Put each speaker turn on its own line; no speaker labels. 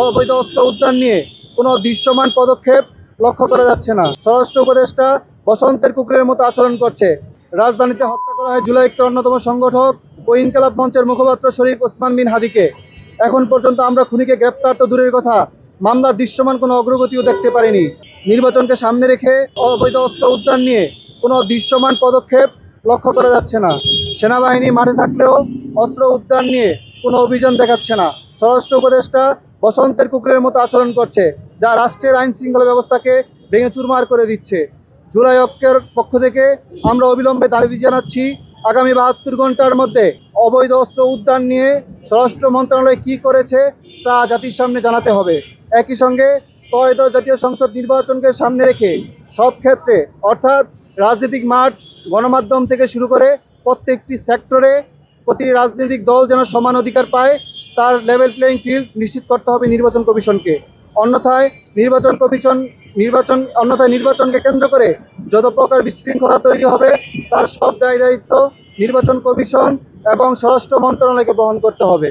অবৈধ অস্ত্র উদ্ধার নিয়ে কোনো দৃশ্যমান পদক্ষেপ লক্ষ্য করা যাচ্ছে না। স্বরাষ্ট্র উপদেষ্টা বসন্তের কুকুরের মতো আচরণ করছে। রাজধানীতে হত্যা করা হয় জুলাই একটা অন্যতম সংগঠক ও ইনকিলাব মঞ্চের মুখপাত্র শরীফ ওসমান বিন হাদিকে। এখন পর্যন্ত আমরা খুনিকে গ্রেপ্তার তো দূরের কথা, মামলার দৃশ্যমান কোনো অগ্রগতিও দেখতে পারিনি। নির্বাচনকে সামনে রেখে অবৈধ অস্ত্র উদ্ধার নিয়ে কোনো দৃশ্যমান পদক্ষেপ লক্ষ্য করা যাচ্ছে না। সেনাবাহিনী মাঠে থাকলেও অস্ত্র উদ্ধার নিয়ে কোনো অভিযান দেখাচ্ছে না। স্বরাষ্ট্র উপদেষ্টা বসন্তের কুকুরের মতো আচরণ করছে, যা রাষ্ট্রের আইন শৃঙ্খলা ব্যবস্থাকে ভেঙে চুরমার করে দিচ্ছে। জুলাই ঐক্যের পক্ষ থেকে আমরা অবিলম্বে দাবি জানাচ্ছি, আগামী 72 ঘন্টার মধ্যে অবৈধ অস্ত্র উদ্ধার নিয়ে স্বরাষ্ট্র মন্ত্রণালয় কী করেছে তা জাতির সামনে জানাতে হবে। একই সঙ্গে ত্রয়োদশ জাতীয় সংসদ নির্বাচনকে সামনে রেখে সব ক্ষেত্রে অর্থাৎ রাজনৈতিক মাঠ, গণমাধ্যম থেকে শুরু করে প্রত্যেকটি সেক্টরে প্রতিটি রাজনৈতিক দল যেন সমান অধিকার পায়, তার লেভেল প্লেয়িং ফিল্ড নিশ্চিত করতে হবে নির্বাচন কমিশনকে। অন্যথায় নির্বাচনকে কেন্দ্র করে যত প্রকার বিশৃঙ্খলা তৈরি হবে তার সব দায় দায়িত্ব নির্বাচন কমিশন এবং স্বরাষ্ট্র মন্ত্রণালয়কে বহন করতে হবে।